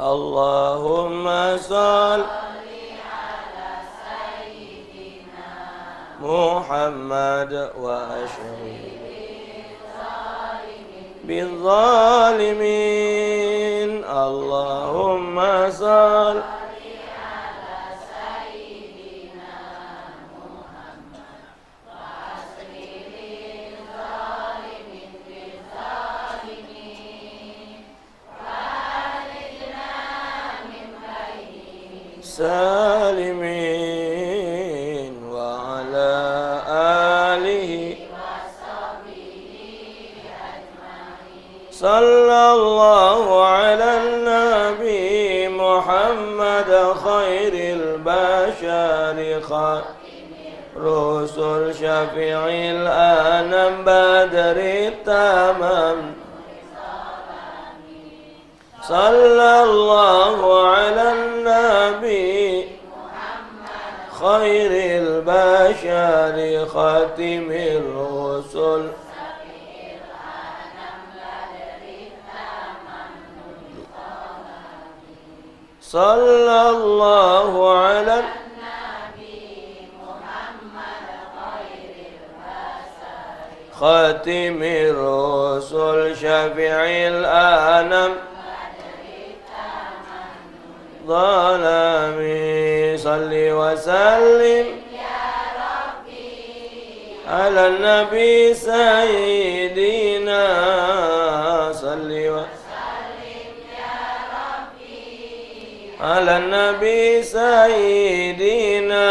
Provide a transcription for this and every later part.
Allahumma shalli Muhammad wa ashri bizzalimin. Allahumma shalli salimin wa ala alihi sallallahu ala nabi Muhammad khairil bashari rusul syafi'il anam badri tamam sallallahu ala nabi khairil bashari khatimir rusul sallallahu ala khatimir rusul syafi'il anam ظلامي صل وسلم يا ربي على النبي سيدنا صل وسلم يا ربي على النبي سيدنا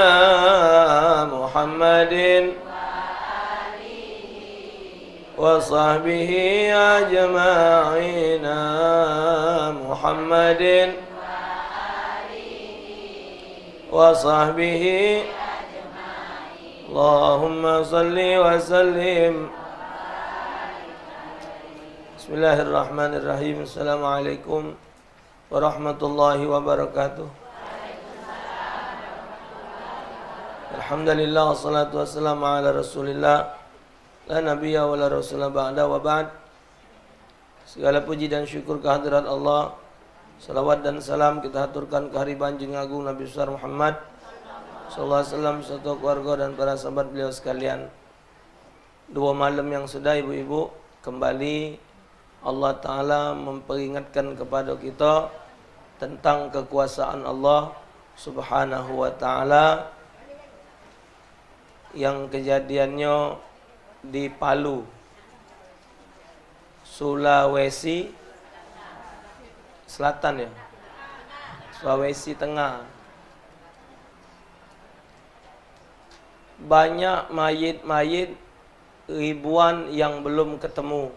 محمد وصحبه أجمعين محمد وصحبه Allahumma salli wa sallim. Bismillahirrahmanirrahim. Assalamualaikum warahmatullahi wabarakatuh. Alhamdulillah wassalatu wassalamu ala rasulillah la nabiyya wa la rasulah ba'da wa ba'd. Segala puji dan syukur kehadirat Allah. Salawat dan salam kita haturkan ke hari Banjing Agung Nabi besar Muhammad sallallahu alaihi wasallam beserta keluarga dan para sahabat beliau sekalian. Dua malam yang sudah ibu-ibu, kembali Allah Ta'ala memperingatkan kepada kita tentang kekuasaan Allah Subhanahu wa Ta'ala yang kejadiannya di Palu, Sulawesi Selatan ya, Sulawesi Tengah. Banyak mayit-mayit, ribuan yang belum ketemu.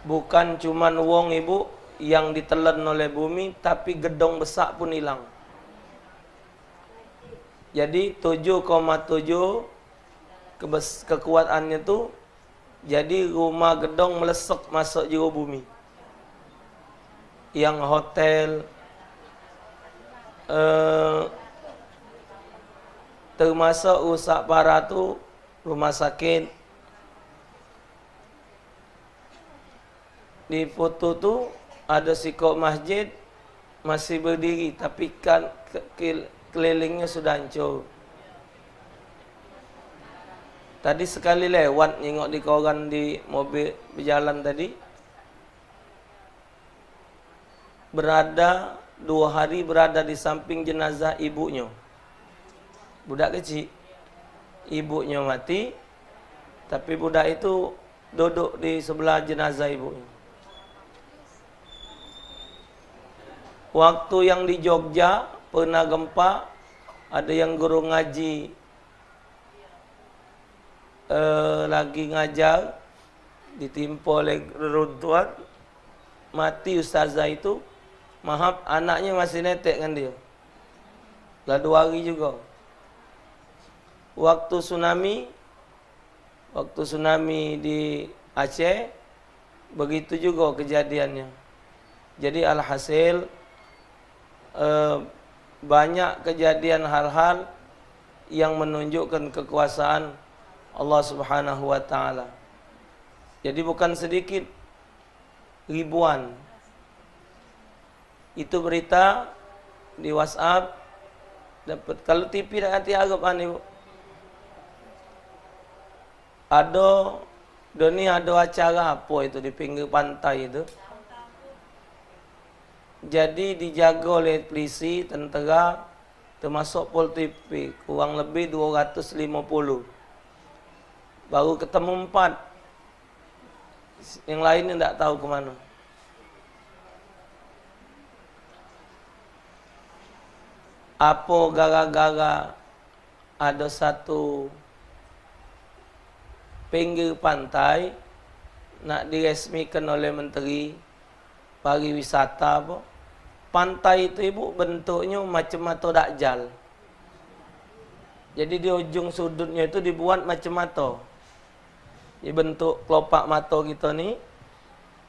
Bukan cuman wong ibu yang ditelan oleh bumi, tapi gedong besar pun hilang. Jadi 7,7 kekuatannya tu, jadi rumah gedong melesek masuk jero bumi. Yang hotel, termasuk rusak parah tu rumah sakit. Di foto tu ada sikok masjid masih berdiri, tapi kan kelilingnya sudah hancur. Tadi sekali lewat tengok di koran di mobil berjalan tadi, berada 2 hari berada di samping jenazah ibunya. Budak kecil, ibunya mati, tapi budak itu duduk di sebelah jenazah ibunya. Waktu yang di Jogja pernah gempa, ada yang guru ngaji lagi ngajar, ditimpa oleh reruntuhan, mati ustazah itu. Maaf, anaknya masih netek kan dia. Lah 2 hari juga. Waktu tsunami di Aceh, begitu juga kejadiannya. Jadi alhasil banyak kejadian hal-hal yang menunjukkan kekuasaan Allah Subhanahu wa Ta'ala. Jadi bukan sedikit, ribuan. Itu berita di WhatsApp dapat. Kalau TV dak hati Arab ibu. Ada acara apa itu di pinggir pantai itu. Jadi dijaga oleh polisi, tentera, termasuk Pol TV, kurang lebih 250. Baru ketemu 4. Yang lainnya tidak tahu kemana. Apa gara-gara ada satu pinggir pantai nak diresmikan oleh Menteri Pariwisata apa? Pantai itu ibu bentuknya macam mata Dajjal. Jadi di ujung sudutnya itu dibuat macam mata. Di bentuk kelopak mata kita ni.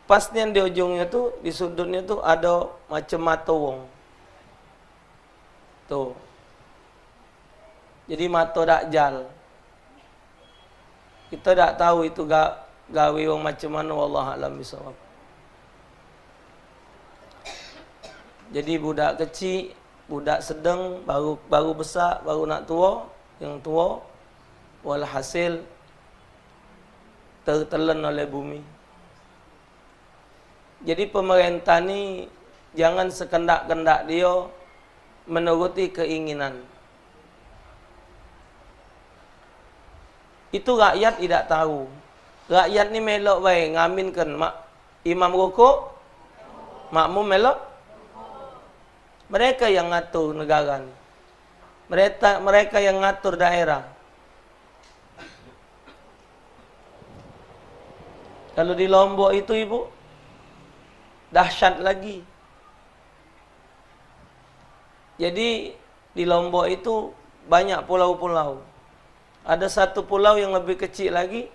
Pasnya di ujungnya tu, di sudutnya tu ada macam mata wong. Tuh. Jadi mata Dajjal. Kita tak tahu itu gawe wong macam mana, wallahu a'lam bishawab. Jadi budak kecil, budak sedang, baru besar, baru nak tua, yang tua walhasil tertelan oleh bumi. Jadi pemerintah ni jangan sekendak-kendak dia menuruti keinginan. Itu rakyat tidak tahu. Rakyat ni melok baik ngaminkan imam rukuk, makmum melok. Mereka yang ngatur negara ni. Mereka yang ngatur daerah. Kalau di Lombok itu ibu, dahsyat lagi. Jadi di Lombok itu banyak pulau-pulau. Ada satu pulau yang lebih kecil lagi,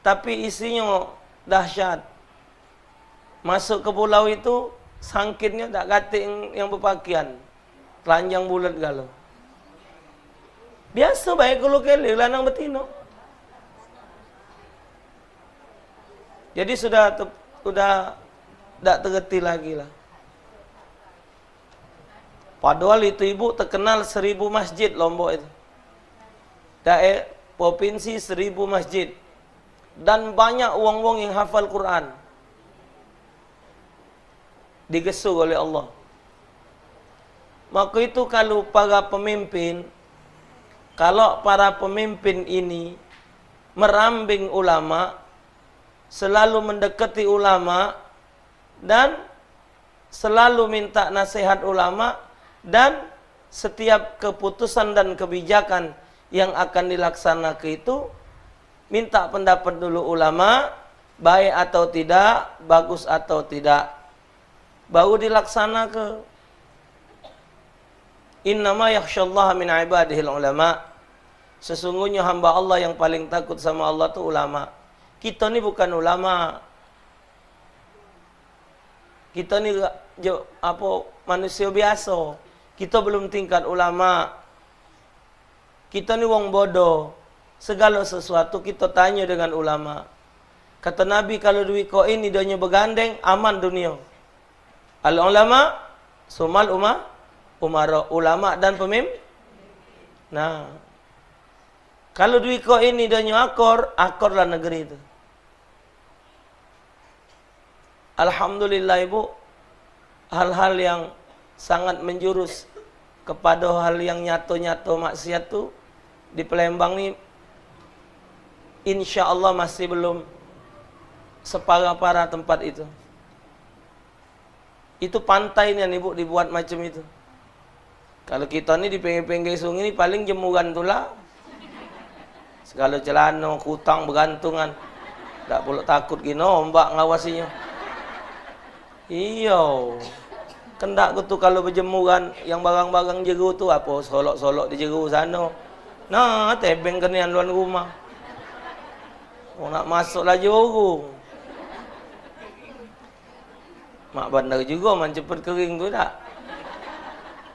tapi isinya dahsyat. Masuk ke pulau itu, sangkitnya tak katik yang berpakaian. Telanjang bulat galau. Biasa baik kalau kele, lanang betina. Jadi sudah tak tergerti lagi lah. Padahal itu ibu terkenal 1000 masjid Lombok itu. Daerah provinsi 1000 masjid. Dan banyak wong-wong yang hafal Quran. Digesur oleh Allah. Maka itu kalau para pemimpin ini merambing ulama, selalu mendekati ulama dan selalu minta nasihat ulama, dan setiap keputusan dan kebijakan yang akan dilaksanakan itu minta pendapat dulu ulama, baik atau tidak, bagus atau tidak, baru dilaksanakan. Innama yakhsyallaha min ibadihil ulama. Sesungguhnya hamba Allah yang paling takut sama Allah itu ulama. Kita ni bukan ulama. Kita ni manusia biasa. Kita belum tingkat ulama. Kita ni wong bodoh. Segala sesuatu kita tanya dengan ulama. Kata Nabi, kalau duit koin ni dia bergandeng, aman dunia. Al ulama sumal umara, ulama dan pemimpin. Nah, kalau duit koin ni dia akorlah negeri itu. Alhamdulillah ibu, hal-hal yang sangat menjurus kepada hal yang nyato-nyato maksiat tu di Palembang ni insya Allah masih belum separah-parah tempat itu. Itu pantai ni ibu dibuat macam itu. Kalau kita ni di pinggir-pinggir sungai ni paling jemuran tu lah. Segala celana, kutang bergantungan. Tak perlu takut gini ombak ngawasinya. Iyo. Kendak aku tu kalau berjemuran yang barang-barang jeru tu apa solok-solok di jeru sana. Nah, tebeng kenian luar rumah. Oh, nak masuk lagi orang. Mak bandar juga man cepat kering tu tak.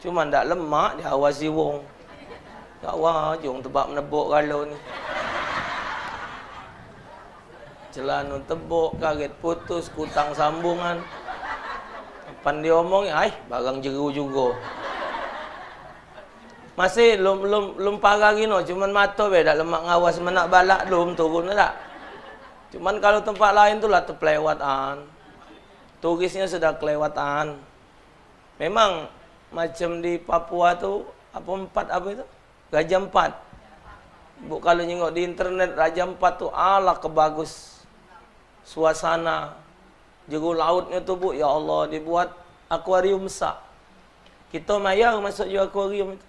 Cuma tak lemak dia awasi wong. Tak wajung tebak menebuk kalau ni. Celana tebuk, karet putus, kutang sambungan. Pan dia omong, ay, barang jeru juga. Masih lum parah gino, cuman mata be dak lemak ngawas menak balak lum turun dak. Cuman kalau tempat lain tu lah terlewatan. Turisnya sudah kelewatan. Memang macam di Papua tu apa itu? Raja Empat. Bu kalau nyengok di internet Raja Empat tu alah kebagus suasana. Jeru lautnya tu bu, ya Allah, dibuat akuarium besar. Kita mayar masuk je akuarium itu.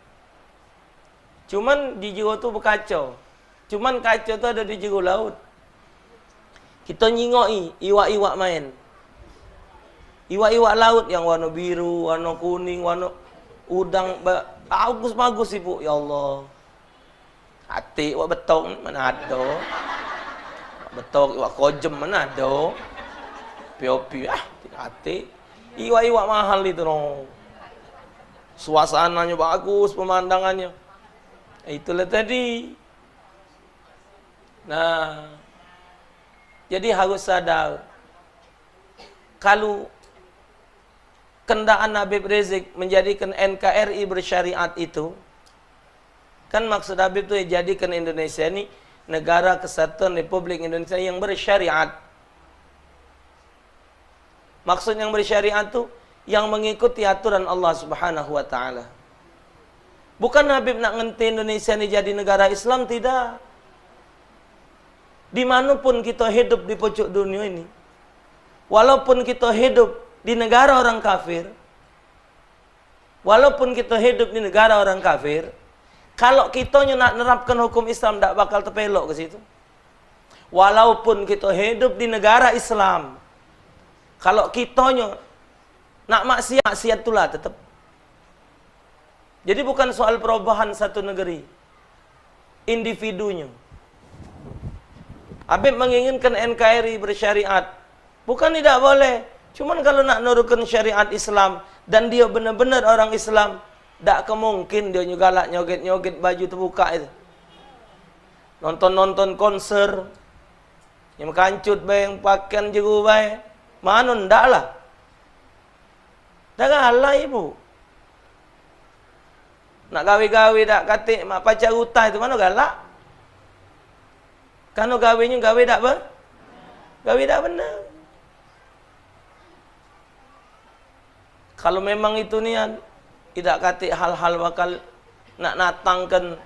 Cuman di jeru tu berkacau. Cuman kacau tu ada di jeru laut. Kita nyengok iwak-iwak main. Iwak-iwak laut yang warna biru, warna kuning, warna udang bagus-bagus ibu, ya Allah. Hati iwak betok mana ada. Betok iwak kojem mana ada. Pio-pio hati. Iwak-iwak mahal itu no. Suasananya bagus, pemandangannya. Itulah tadi. Nah, jadi harus sadar kalau kendaan Habib Rizik menjadikan NKRI bersyariat itu, kan maksud Habib itu jadikan Indonesia ini negara kesatuan Republik Indonesia yang bersyariat. Maksud yang bersyariat itu yang mengikuti aturan Allah Subhanahu wa taala. Bukan Habib nak ngenti Indonesia ini jadi negara Islam, tidak. Dimanapun kita hidup di pojok dunia ini, walaupun kita hidup di negara orang kafir, walaupun kita hidup di negara orang kafir, kalau kita nak nerapkan hukum Islam, tak bakal terpelok ke situ. Walaupun kita hidup di negara Islam, kalau kita nak maksiat itulah tetap. Jadi bukan soal perubahan satu negeri, individunya. Habib menginginkan NKRI bersyariat, bukan tidak boleh. Cuman kalau nak nurutkan syariat Islam dan dia benar-benar orang Islam, tak kemungkin dia galak nyoget-nyoget baju terbuka itu. Nonton-nonton konser, yang kancut bayang pakaian jeru bayang. Mana ndak lah. Dah galak ibu. Nak gawe-gawe tak katik mak pacar utah itu mana galak. Kalau gawenya gawe tak apa? Gawe tak benar. Kalau memang itu niat, tidak katik hal-hal bakal nak natangkan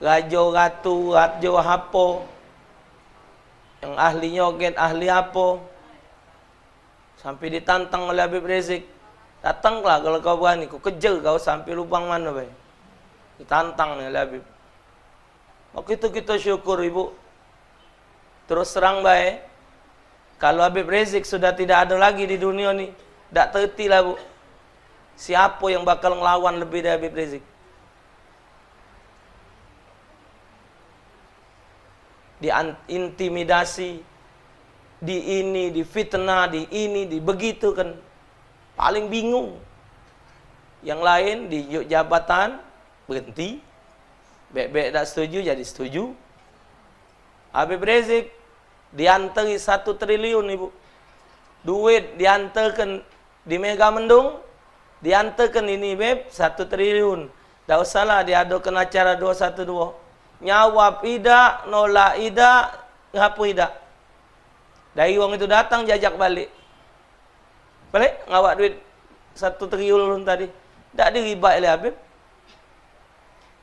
rajo ratu, rajo hapo, yang ahli nyoget, ahli apa, sampai ditantang oleh Habib Rizik. Datanglah kalau kau berani, kau kejar kau sampai lubang mana bay. Ditantang oleh Habib. Waktu itu kita syukur ibu. Terus serang bay. Kalau Habib Rizik sudah tidak ada lagi di dunia ni, tak terti lah bu. Siapa yang bakal ngelawan lebih dari Habib Rizik? Diintimidasi, di ini, di fitnah, di ini, di begitu kan. Paling bingung. Yang lain di jabatan, berhenti. Bek-bek tak setuju, jadi setuju. Habib Rizik diantari 1 triliun ibu. Duit diantarkan di Mega Mendung, diantarkan ini beb 1 triliun. Tak usahlah diadakan acara 212. Nyawab tidak, nolak tidak, ngapa tidak. Dari uang itu datang jajak balik. Balik ngawak duit 1 triliun tadi. Tak diribat oleh Habib.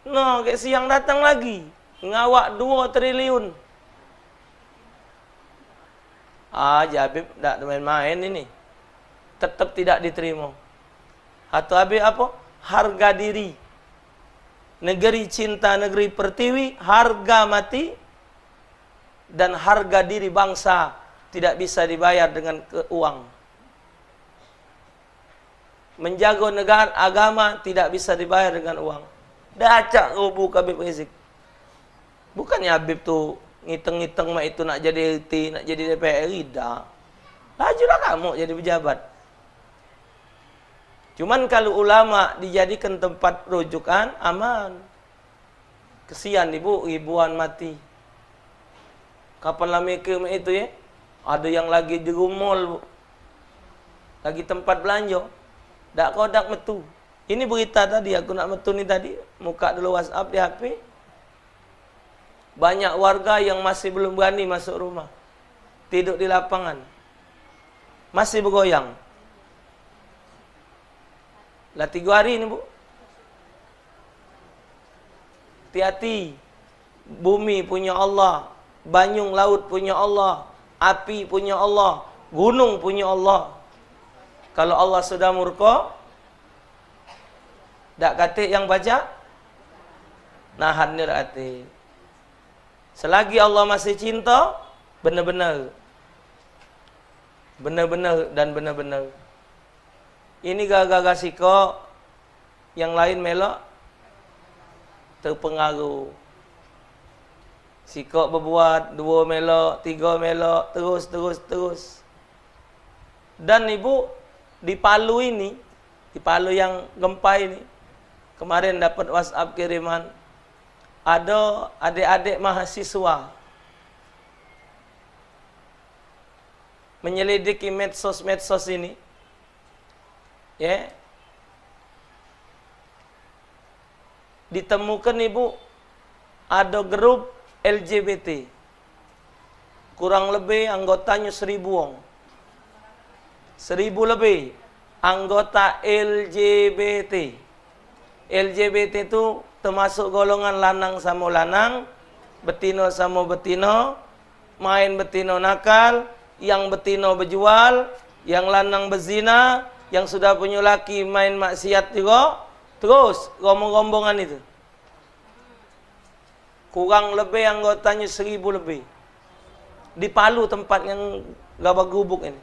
No, ke siang datang lagi. Ngawak 2 triliun. Habib tak main-main ini. Tetap tidak diterima. Atau Habib apa? Harga diri. Negeri cinta, negeri pertiwi, harga mati. Dan harga diri bangsa tidak bisa dibayar dengan uang. Menjaga negara, agama tidak bisa dibayar dengan uang. Dah acak rubuh Habib Rizik. Bukannya Habib tu ngitung-ngitung mak itu nak jadi RT, nak jadi DPR, tidak. Lajulah kamu jadi pejabat. Cuman kalau ulama dijadikan tempat rujukan, aman. Kesian ibu, ribuan mati. Kapan lah mikir mak itu ya? Ada yang lagi jerumol bu. lagi tempat belanja, dak kodak metu. Ini berita tadi, aku nak metu ni tadi, muka dulu WhatsApp di HP. Banyak warga yang masih belum berani masuk rumah. Tidur di lapangan. Masih bergoyang. Lah 3 hari ni, Bu. Hati-hati. Bumi punya Allah, banyung laut punya Allah, api punya Allah, gunung punya Allah. Kalau Allah sudah murka, dak kata yang baca, nahan ni hati. Selagi Allah masih cinta, benar-benar. Benar-benar dan benar-benar. Ini gara-gara sikap yang lain melok, terpengaruh. Sikap berbuat, 2 melok, 3 melok, terus. Dan ibu, di Palu ini, di Palu yang gempa ini, kemarin dapat WhatsApp kiriman, ada adik-adik mahasiswa menyelidiki medsos ini, ya, ditemukan ibu ada grup LGBT, kurang lebih anggotanya 1000 orang, 1000 lebih anggota LGBT. LGBT itu termasuk golongan lanang sama lanang, betina sama betina, main betina nakal, yang betina berjual, yang lanang berzina, yang sudah punya laki main maksiat juga, terus rombong-rombongan itu. Kurang lebih anggotanya 1000 lebih. Di Palu tempat yang gabak gubuk ini.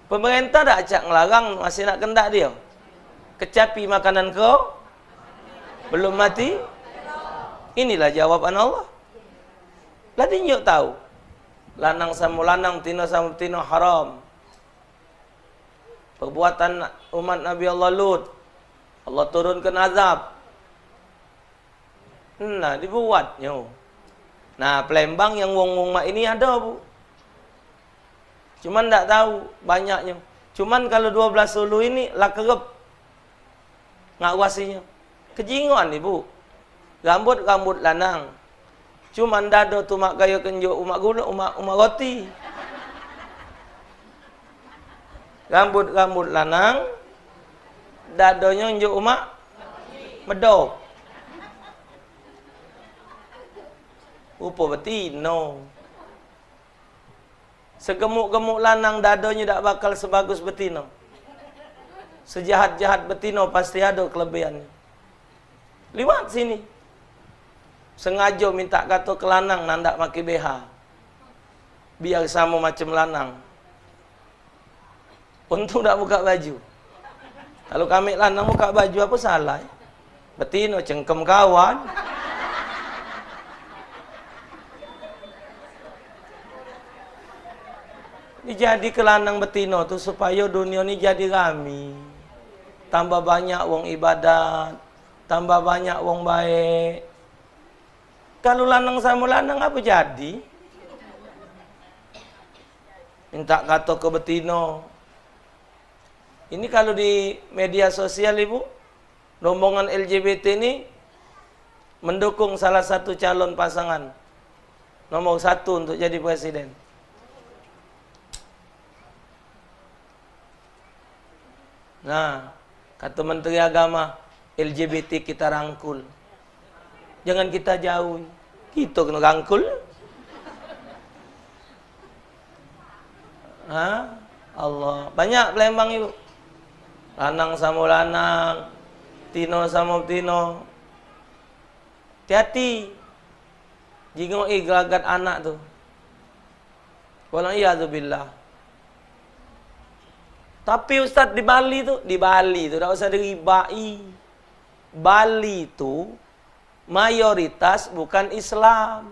Pemerintah dah acak ngelarang, masih nak kendak dia. Kecapi makanan kau, belum mati. Inilah jawaban Allah. Lah tinjuk tahu. Lanang sama lanang, betina sama betina haram. Perbuatan umat Nabi Allah Lut, Allah turunkan azab. Nah, dibuatnya. Nah, Palembang yang wong-wong mak ini ada, Bu. Cuman tak tahu banyaknya. Cuman kalau 12 Sulu ini lah kerep ngawasinya. Kejinguan ni, Bu. Rambut lanang. Cuman dado tu mak gaya kenjuk umak gula, umak roti. Rambut lanang, dadonya njuk umak medok. Rupa betino. Segemuk-gemuk lanang dadonya tak bakal sebagus betino. Sejahat-jahat betino pasti ada kelebihannya. Liwat sini. Sengaja minta kata ke lanang nandak maki BH. Biar sama macam lanang. Untung tak buka baju. Kalau kami lanang buka baju apa salah? Betino cengkem kawan. Ini jadi ke lanang betino tu supaya dunia ni jadi rami. Tambah banyak wong ibadat, tambah banyak wong baik. Kalau lanang sama lanang apa jadi? Minta kata ke betino. Ini kalau di media sosial, Ibu, rombongan LGBT ini mendukung salah satu calon pasangan nomor 1 untuk jadi presiden. Nah, kata Menteri Agama, LGBT kita rangkul. Jangan kita jauh. Kita kena rangkul. Allah. Banyak Palembang itu. Lanang sama lanang, tino sama tino. Hati-hati. Jingok gelagat anak tu. Wala'iyadzubillah. Tapi Ustaz di Bali tu tak usah diribai. Bali tu mayoritas bukan Islam.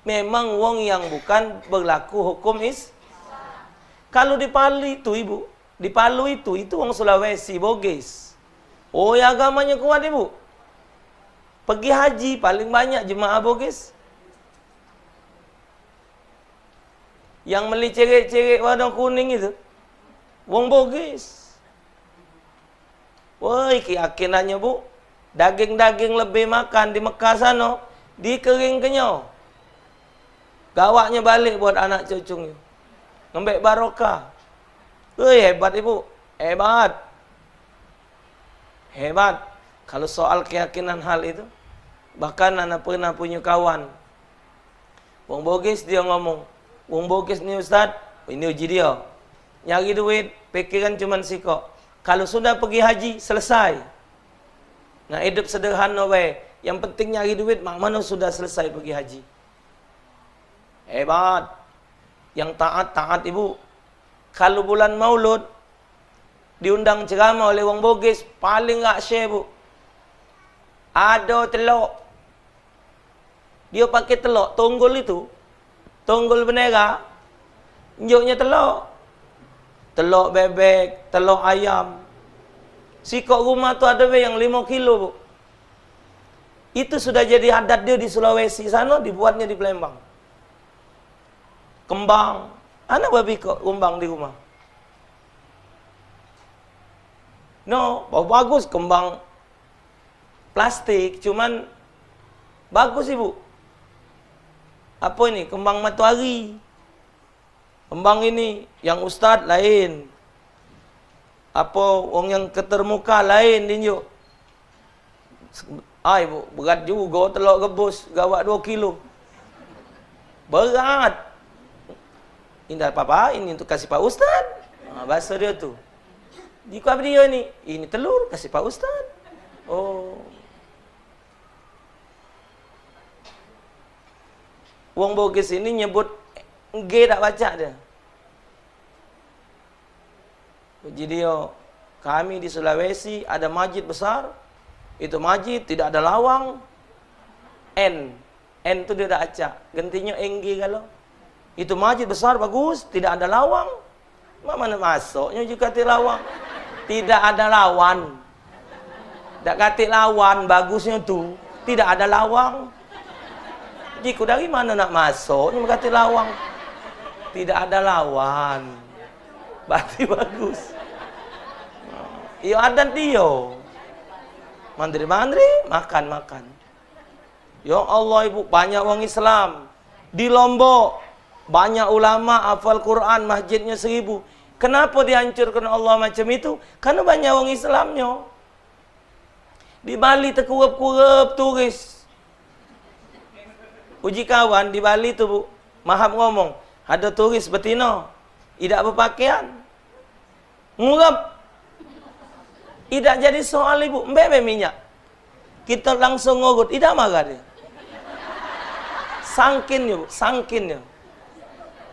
Memang wong yang bukan berlaku hukum Islam. Kalau di Bali tu, Ibu, di Palu itu wong Sulawesi, Bugis. Oh, ya agamanya kuat, Ibu. Pergi haji paling banyak jemaah Bugis. Yang beli cerik-cerik warna kuning itu wong Bugis. Woi, keyakinannya bu, daging-daging lebih makan di Mekah sana, dikering kenyo. Gawaknya balik buat anak cucunya. Ngembek barokah. Woi, hebat ibu, hebat. Hebat. Kalau soal keyakinan hal itu, bahkan anak pernah punya kawan. Wong Bugis dia ngomong, wong Bugis ni Ustaz, ini uji dia. Nyari duit, pikiran cuman sikok. Kalau sudah pergi haji, selesai. Nah, hidup sederhana baik. Yang penting nyari duit, mak mana sudah selesai pergi haji. Hebat. Yang taat ibu. Kalau bulan Maulud, diundang ceramah oleh wong Bugis, paling gak share bu. Ada telok. Dia pakai telok, tonggol itu. Tonggol bendera. Njoknya telok. Telok bebek, telok ayam. Sikok rumah tu ada yang 5 kilo bu. Itu sudah jadi adat dia di Sulawesi sana, dibuatnya di Palembang. Kembang. Anak babi kok kembang di rumah. No, bagus kembang plastik, cuman bagus ibu. Apa ini? Kembang matahari. Kembang ini yang ustaz lain. Apa orang yang ketermuka lain dinjuk. Ai bu, berat juga telok rebus gawak 2 kilo. Berat. Indah apa-apa, ini untuk kasih Pak Ustaz. Bahasa dia tu. Jika dia ni, ini telur kasih Pak Ustaz. Oh. Wong Bugis ini nyebut G tak baca dia. Jadi dia, kami di Sulawesi ada masjid besar. Itu masjid tidak ada lawang. N tu dia tak acak. Gantinya NG kalau. Itu masjid besar bagus, tidak ada lawang. Mana masuknya juga kata lawang. Tidak ada lawan. Tak kata lawan bagusnya tu, tidak ada lawang. Jika dari mana nak masuk, ni kata lawang. Tidak ada lawan. Berarti bagus. Iyo adat dia. Mandiri-mandiri, makan-makan. Ya Allah ibu, banyak orang Islam. Di Lombok, banyak ulama hafal Quran, masjidnya 1000. Kenapa dihancurkan Allah macam itu? Karena banyak orang Islamnya. Di Bali terkurap-kurap turis. Uji kawan di Bali tu bu, Mahab ngomong, ada turis betina, tidak berpakaian. Ngurap. Tidak jadi soal ibu, mbak minyak. Kita langsung ngurut, tidak marah dia. Sangkin ya.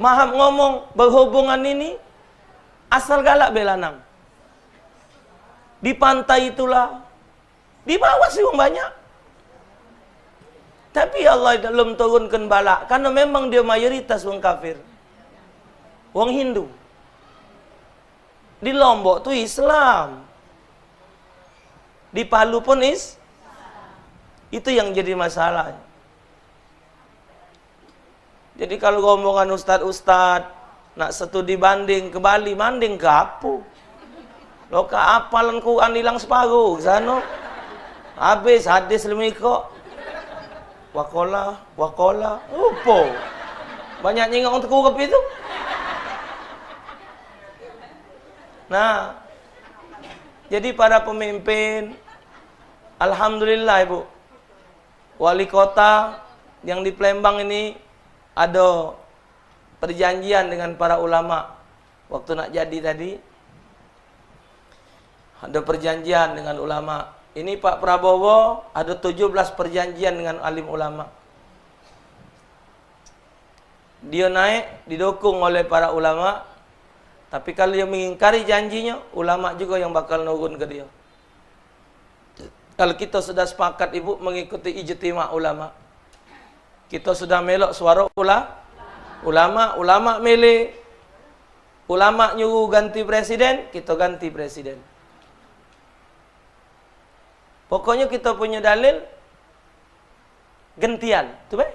Mahab ngomong, berhubungan ini, asal galak belanang. Di pantai itulah, di bawah sih orang banyak. Tapi Allah belum turunkan balak, karena memang dia mayoritas orang kafir. Orang Hindu. Di Lombok tu Islam. Di Palu pun itu yang jadi masalah. Jadi kalau rombongan ustad-ustad nak studi banding ke Bali, banding ke apa? Loka apalan Quran hilang separuh ke sana. Habis hadis lemikok. Wakola. Apa? Banyak nyingok untuk kurap itu. Nah, jadi para pemimpin, alhamdulillah ibu, wali kota yang di Palembang ini ada perjanjian dengan para ulama. Waktu nak jadi tadi, ada perjanjian dengan ulama. Ini Pak Prabowo ada 17 perjanjian dengan alim ulama. Dia naik, didukung oleh para ulama. Tapi kalau dia mengingkari janjinya, ulama juga yang bakal nurun ke dia. Kalau kita sudah sepakat ibu mengikuti ijtima ulama, kita sudah melok suara ulama milih, ulama nyuruh ganti presiden, kita ganti presiden. Pokoknya kita punya dalil gantian, tu baik.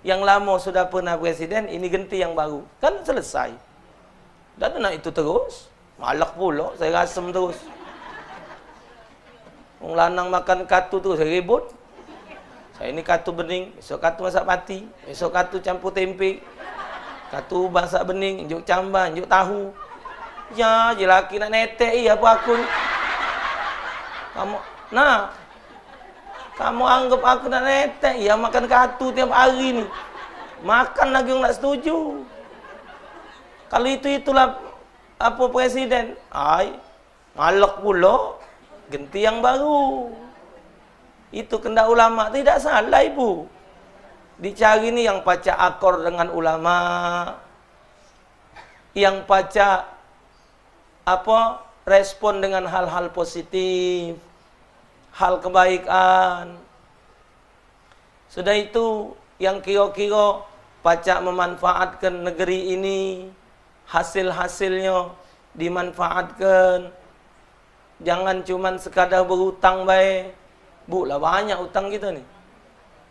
Yang lama sudah pernah presiden, ini ganti yang baru. Kan selesai. Dan nak itu terus. Malak pula, saya rasem terus. Orang lanang makan katu terus, saya ribut. Saya ini katu bening, besok katu masak pati, besok katu campur tempe. Katu masak bening, injuk camban, injuk tahu. Ya, je laki nak netek apa aku ni. Kamu anggap aku nak netek, ya makan katu tiap hari ni. Makan lagi yang nak setuju. Kalau itulah apa presiden, malak pula, ganti yang baru. Itu kendak ulama, tidak salah ibu. Dicari ni yang pacak akor dengan ulama, yang pacak respon dengan hal-hal positif, hal kebaikan. Sudah itu yang kira-kira pacak memanfaatkan negeri ini, hasil-hasilnya dimanfaatkan. Jangan cuman sekadar berhutang baik. Bu lah banyak hutang kita ni.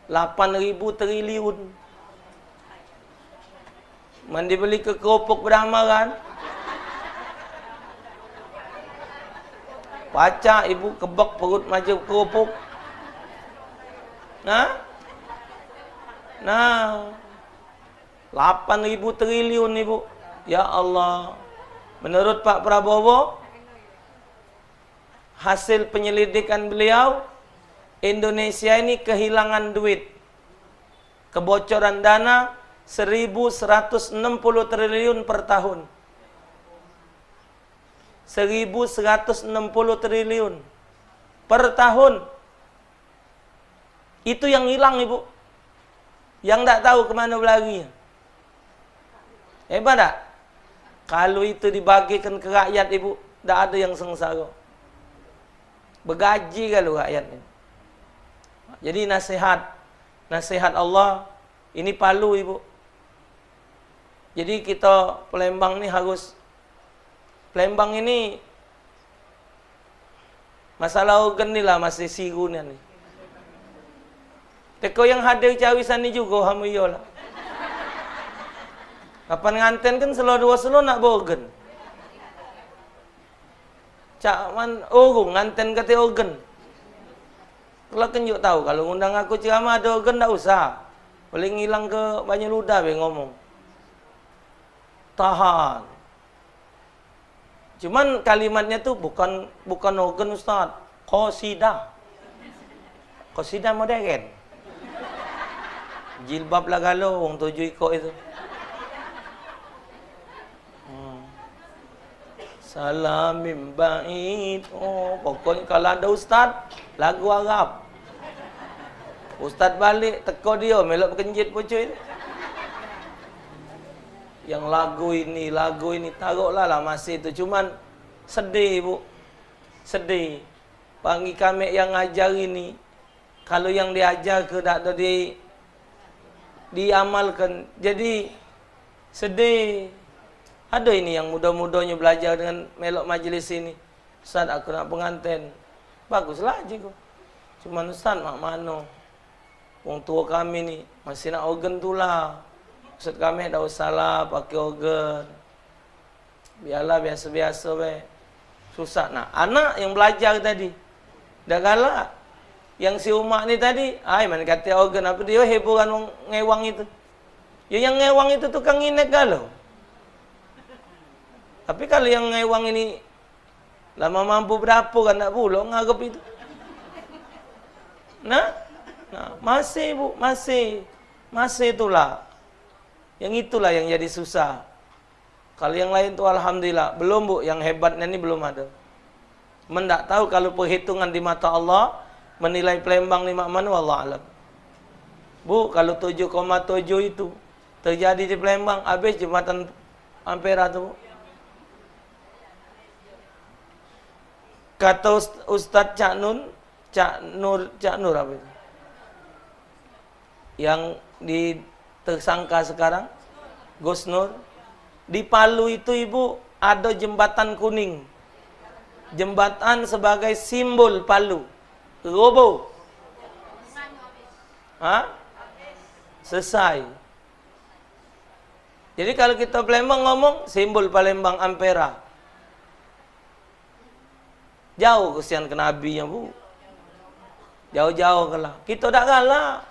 8.000 triliun. Mandi beli ke keropok berdamaran. Pacak ibu kebak perut macam keropok. Nah, 8.000 triliun ibu. Ya Allah. Menurut Pak Prabowo, hasil penyelidikan beliau, Indonesia ini kehilangan duit. Kebocoran dana 1.160 triliun per tahun. 1.160 triliun per tahun. Itu yang hilang ibu. Yang tak tahu kemana berlarinya. Hebat tak? Kalau itu dibagikan ke rakyat ibu, tak ada yang sengsara. Bergaji kalau rakyat ini. Jadi nasihat Allah, ini Palu ibu. Jadi kita Palembang ni harus, Palembang ini masalah organ ni lah masih siru ni. Teko yang hadir cawisan ni juga hamuyo lah. Kapan nganten kan selo nak organ. Cak man orung nganten kata organ. Kalau kenjuk tahu, kalau undang aku ceramah ada organ tak usah. Boleh ngilang ke banyak ludah be ngomong. Tahan. Cuman kalimatnya tu bukan organ Ustaz. Qasidah. Qasidah modern. Jilbab lah galau wong 7 ikut itu. Salamim ba'id. Oh, pokoknya kalau ada ustaz, lagu Arab. Ustaz balik, teko dia, melok berkenjit pucuk itu. Yang lagu ini, taruhlah lah masih itu. Cuman sedih bu. Sedih. Bagi kami yang ngajar ini, kalau yang diajar ke tak ada diamalkan. Jadi, sedih. Ada ini yang muda-mudanya belajar dengan melok majlis ini. Ustaz, aku nak pengantin. Baguslah aja kok. Cuman Ustaz, mak mano? Wong tua kami ni masih nak organ tu lah. Ustaz kami dah usah lah pakai organ. Biarlah biasa-biasa be. Susah. Nah, anak yang belajar tadi. Dah galak. Yang si umak ni tadi, mana kata organ apa dia hebohan wong ngewang itu. Ya yang ngewang itu tukang inek galau. Tapi kalau yang ngewang ini lama mampu berapa kan tak pula nganggap itu. Nah, masih bu, masih itulah. Yang itulah yang jadi susah. Kalau yang lain tu alhamdulillah, belum bu, yang hebatnya ini belum ada. Mendak tahu kalau perhitungan di mata Allah menilai Palembang ni mak mana wallah alam. Bu, kalau 7,7 itu terjadi di Palembang, habis jembatan Ampera tu. Kata Ustaz Cak Nur apa itu? Yang tersangka sekarang, Gus Nur. Di Palu itu ibu ada jembatan kuning. Jembatan sebagai simbol Palu. Robo. Selesai. Jadi kalau kita Palembang ngomong, simbol Palembang Ampera. Jauh kesian ke Nabi nya, Bu. Jauh-jauh kalah. Kita tak kalah.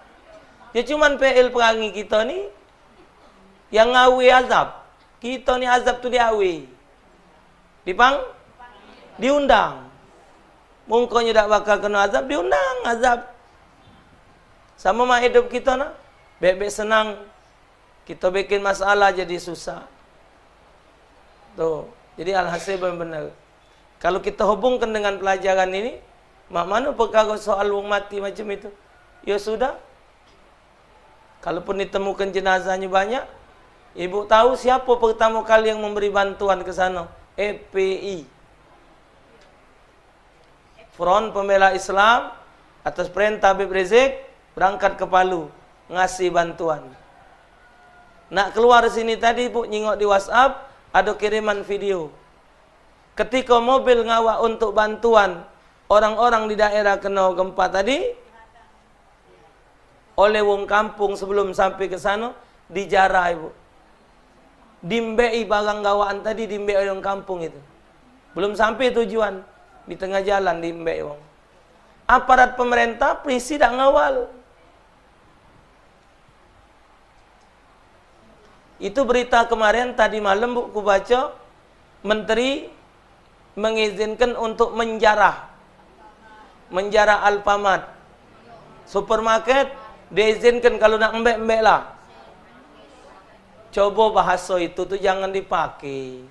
Ya cuman PL perangi kita ni yang ngawi azab. Kita ni azab tu diawi. Diundang. Mungkanya tak bakal kena azab, diundang azab. Sama mah hidup kita nak. Baik-baik senang. Kita bikin masalah jadi susah. Tuh. Jadi alhasil benar-benar. Kalau kita hubungkan dengan pelajaran ini, mana perkara soal wong mati macam itu? Ya sudah. Kalaupun ditemukan jenazahnya banyak, ibu tahu siapa pertama kali yang memberi bantuan ke sana? FPI. Front Pembela Islam atas perintah Habib Rizik berangkat ke Palu ngasih bantuan. Nak keluar sini tadi Bu, nyingok di WhatsApp ada kiriman video. Ketika mobil ngawak untuk bantuan orang-orang di daerah kena gempa tadi, oleh wong kampung sebelum sampai ke sana dijarah Ibu. Dimbei barang gawaan tadi, dimbei orang kampung itu. Belum sampai tujuan, di tengah jalan dimbei wong. Aparat pemerintah polisi dak ngawal. Itu berita kemarin tadi malam Bu, ku baca menteri mengizinkan untuk menjarah Alfamart. Supermarket diizinkan kalau nak embek-embek lah. Coba bahasa itu tuh jangan dipakai.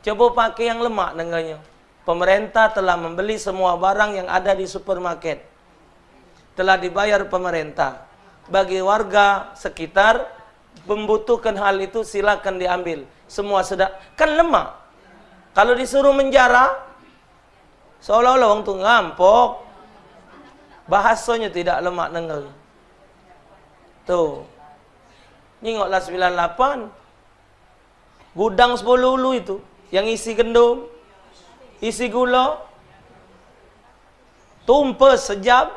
Coba pakai yang lemak dengannya. Pemerintah telah membeli semua barang yang ada di supermarket. Telah dibayar pemerintah. Bagi warga sekitar membutuhkan hal itu silakan diambil. Semua sedang kan lemak. Kalau disuruh menjarah, seolah-olah orang tu ngampok. Bahasanya tidak lemak dengar. Tuh. Nyingoklah 98. Gudang 10 ulu itu. Yang isi gendum. Isi gula. Tumpah sejam.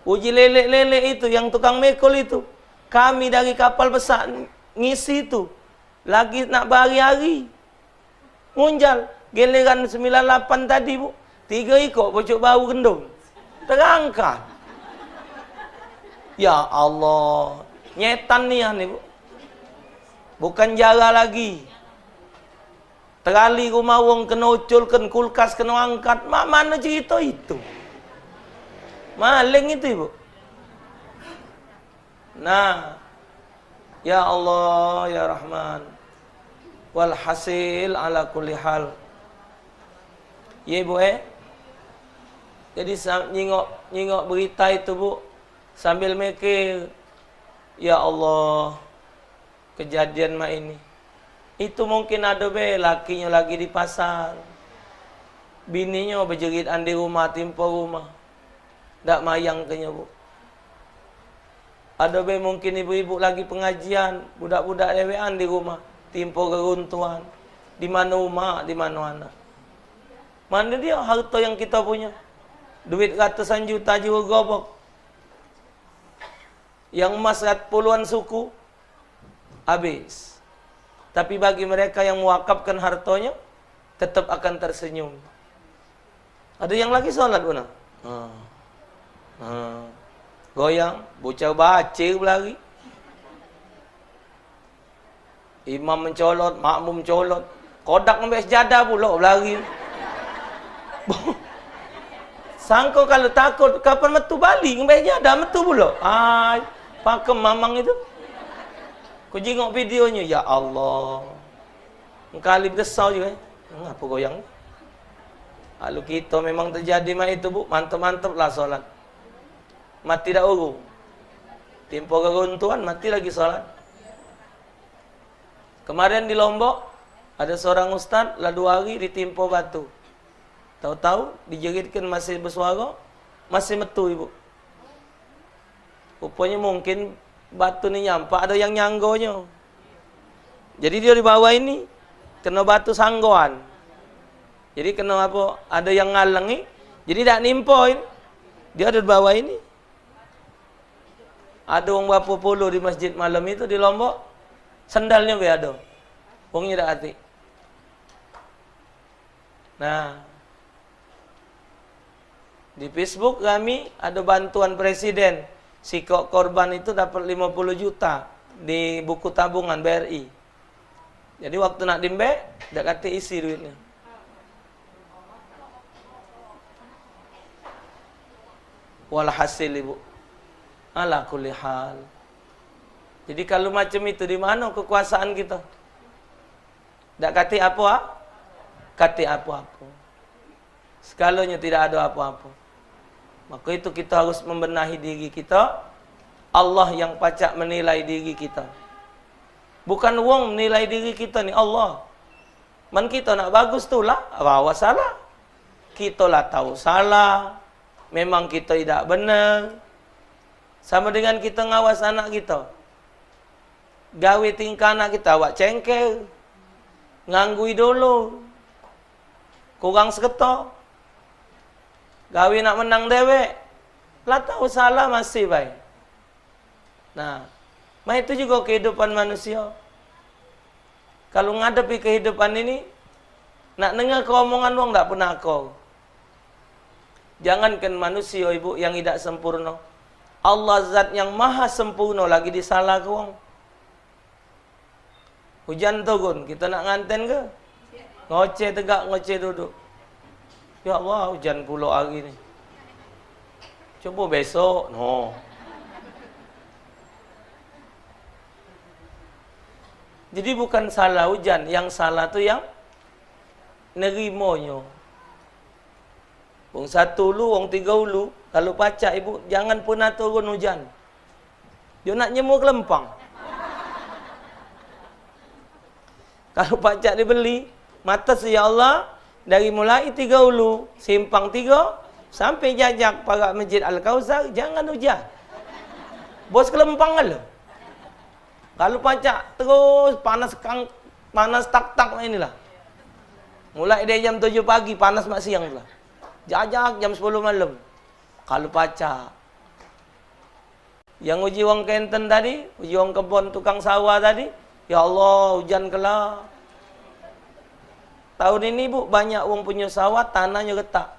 Uji lelek-lelek itu. Yang tukang mekol itu. Kami dari kapal besar ngisi itu. Lagi nak berhari-hari. Munjal. Giliran 98 tadi Bu. 3 ikut pucuk bau gendum. Terangkat. Ya Allah. Nyetan ni Bu. Bukan jara lagi. Terali rumah wong kena uculkan, kulkas kena angkat. Mana cerita itu? Maling itu Ibu. Nah. Ya Allah, ya Rahman. Walhasil ala kulli hal. Ya Ibu Jadi nyingok berita itu Bu, sambil mikir, ya Allah, kejadian mak ini. Itu mungkin ada lakinya lagi di pasar. Bininya berjeritan di rumah, timpa rumah. Tak mayang kenya Bu. Ada mungkin ibu-ibu lagi pengajian, budak-budak lewean di rumah. Timpo keruntuhan. Di mana rumah, di mana anak. Mana dia harta yang kita punya? Duit ratusan juta juga gobok. Yang emas puluhan suku, habis. Tapi bagi mereka yang mewakafkan hartanya, tetap akan tersenyum. Ada yang lagi sholat pun. Goyang, bocah baca lagi. Imam mencolot, makmum mencolot. Kodak ngambil sejadah pula berlari. Sangka kalau takut, kapan metu balik ngambil sejadah, metu pula. Ay, pakem mamang itu. Ku jengok videonya, ya Allah. Kali besar juga. Ngapa goyang? Lalu kita memang terjadi mak itu Bu, mantap-mantap lah solat. Mati dah urung. Tempoh keruntuhan, mati lagi solat. Kemarin di Lombok, ada seorang ustaz, lah 2 hari ditimpa batu. Tahu-tahu, dijeritkan masih bersuara, masih metu Ibu. Rupanya mungkin batu ni nyampak, ada yang nyanggonya. Jadi dia di bawah ini, kena batu sanggoan. Jadi kena apa? Ada yang ngalangi, jadi tak nimpoin. Dia ada di bawah ini. Ada orang berapa puluh di masjid malam itu di Lombok, sandalnya be ada. Wongnya dak hati. Nah, di Facebook kami ada bantuan presiden. Si korban itu dapat 50 juta di buku tabungan BRI. Jadi waktu nak dimbe, dak kata isi duitnya. Walhasil ibu, ala kulli hal. Jadi kalau macam itu di mana kekuasaan kita? Tak kata apa? Kata apa-apa. Segalanya tidak ada apa-apa. Maka itu kita harus membenahi diri kita. Allah yang pacak menilai diri kita. Bukan wong menilai diri kita ni, Allah. Man kita nak bagus tu lah, bawa salah. Kita lah tahu salah. Memang kita tidak benar. Sama dengan kita ngawas anak kita. Gawe tingkah anak kita, awak cengkel. Nganggui dulu. Kurang seketok. Gawe nak menang dewek. Lah tahu salah masih baik. Nah, itu juga kehidupan manusia. Kalau ngadepi kehidupan ini, nak dengar keomongan wong tak pernah kau. Jangankan manusia ibu yang tidak sempurna. Allah zat yang maha sempurna lagi disalah ke wong. Hujan turun, kita nak nganten ke? Ngoceh tegak, ngoceh duduk. Ya Allah, hujan pula hari ni. Coba besok. No. Jadi bukan salah hujan, yang salah tu yang nerimonya. Wong satu lu, wong tiga ulu, kalau pacak ibu, jangan pernah turun hujan. Dia nak nyemur kelempang. Kalau pacak dibeli, mata ya Allah, dari mulai 3 ulu, simpang 3, sampai jajak parak Masjid Al-Kausar, jangan hujan. Bos kelempang lah. Kalau pacak, terus panas tak-tak inilah. Mulai dari jam 7 pagi, panas mak siang pula. Jajak jam 10 malam. Kalau pacak. Yang uji wong kenten tadi, uji wong kebon tukang sawah tadi, ya Allah, hujan kelah. Tahun ini bu, banyak wong punya sawah, tanahnya retak.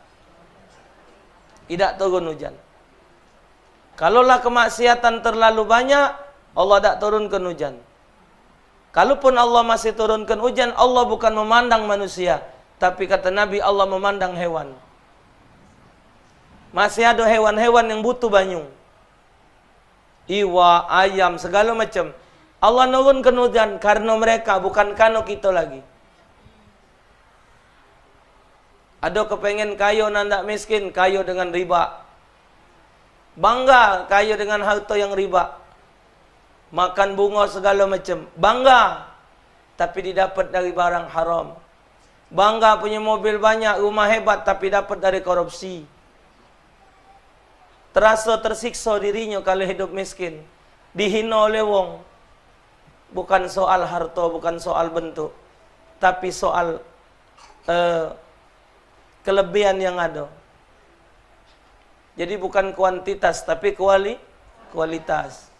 Tidak turun hujan. Kalaulah kemaksiatan terlalu banyak, Allah tak turunkan hujan. Kalaupun Allah masih turunkan hujan, Allah bukan memandang manusia. Tapi kata Nabi, Allah memandang hewan. Masih ada hewan-hewan yang butuh banyu. Iwa, ayam, segala macam. Allah nurunkan hujan karena mereka, bukan karena kita lagi. Ada kepengen kaya nandak miskin, kaya dengan riba. Bangga kaya dengan harta yang riba. Makan bunga segala macam. Bangga. Tapi didapat dari barang haram. Bangga punya mobil banyak, rumah hebat, tapi dapat dari korupsi. Terasa tersiksa dirinya kalau hidup miskin. Dihina oleh wong. Bukan soal harta, bukan soal bentuk. Tapi soal kelebihan yang ada. Jadi bukan kuantitas, tapi kualitas.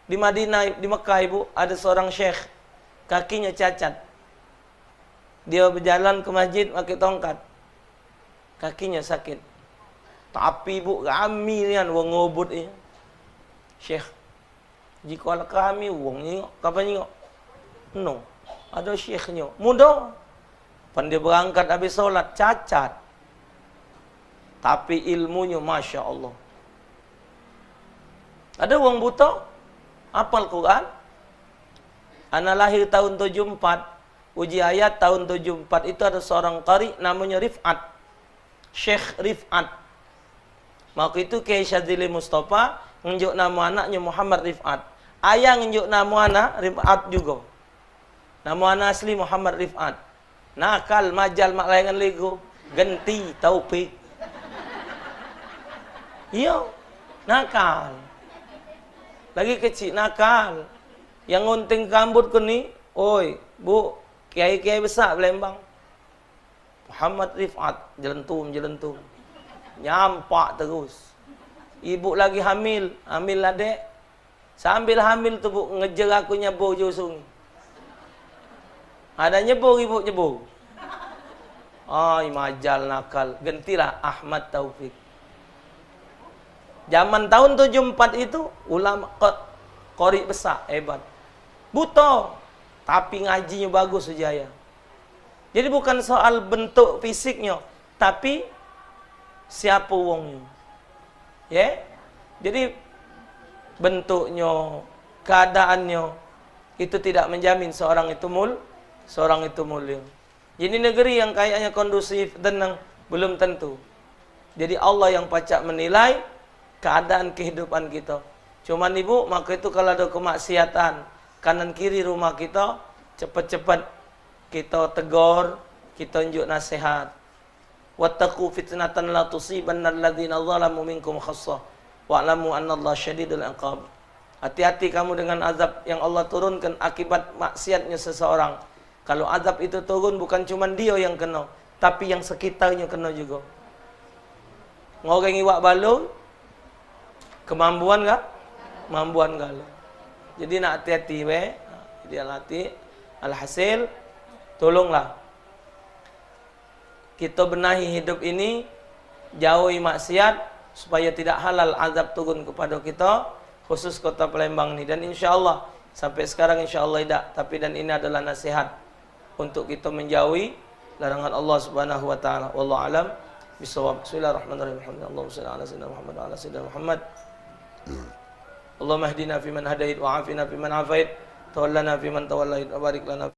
Di Madinah, di Mekah ibu, ada seorang syekh. Kakinya cacat. Dia berjalan ke masjid pakai tongkat. Kakinya sakit. Tapi ibu kami ni kan, wong ngobot ni. Syekh, jika kami wong ni, kapan ni? No, ada syekhnya. Muda. Pan dia berangkat habis solat, cacat. Tapi ilmunya Masya Allah. Ada wong buta, hafal Quran. Anak lahir tahun 74, uji ayat tahun 74. Itu ada seorang qari namanya Rif'at. Syekh Rif'at. Maka itu Kiai Syadzili Mustafa nunjuk nama anaknya Muhammad Rif'at. Ayah nunjuk nama anak Rif'at juga. Nama anak asli Muhammad Rif'at. Nakal, majal, mak layangan lego. Genti, taufik. Iya, nakal. Lagi kecil, nakal. Yang ngunting rambut ke ni, oi, bu, kiai-kiai besar Palembang. Muhammad Rif'at, jelentum. Nyampak terus. Ibu lagi hamil, hamil adik. Sambil hamil tu bu, ngejar aku nyebur je sungai. Ada nyebur ibu nyebur. Ay, majal nakal. Gantilah Ahmad Taufik. Zaman tahun 74 itu ulama qori besar, hebat. Buta, tapi ngajinya bagus sejaya. Jadi bukan soal bentuk fisiknya, tapi siapa wongnya. Ya? Jadi bentuknya, keadaannya itu tidak menjamin seorang itu mulia. Jadi negeri yang kayaknya kondusif, tenang, belum tentu. Jadi Allah yang pacak menilai keadaan kehidupan kita. Cuman ibu, maka itu kalau ada kemaksiatan kanan kiri rumah kita, cepat-cepat kita tegur, kita tunjuk nasihat. Wattaqu fitnatan la tusibanna alladziina zalamu minkum khassah wa'lamu annallaha syadidul 'iqab. Hati-hati kamu dengan azab yang Allah turunkan akibat maksiatnya seseorang. Kalau azab itu turun bukan cuma dia yang kena, tapi yang sekitarnya kena juga. Ngoreng iwak balung, kemampuan enggak? Mampuan galau. Jadi nak hati-hati we. Jadi hati. Alhasil, tolonglah kita benahi hidup ini, jauhi maksiat supaya tidak halal azab turun kepada kita, khusus kota Palembang ini. Dan insyaallah sampai sekarang insyaallah tidak, tapi dan ini adalah nasihat untuk kita menjauhi larangan Allah Subhanahu wa taala. Wallahu alam bisawab. Bismillahirrahmanirrahim. Allahumma shalli ala sayyidina Muhammad wa ala sayyidina Muhammad. Allahumma hdina fi man hadait wa afina fi man afait, tawallana fi man tawallait, wa barik lana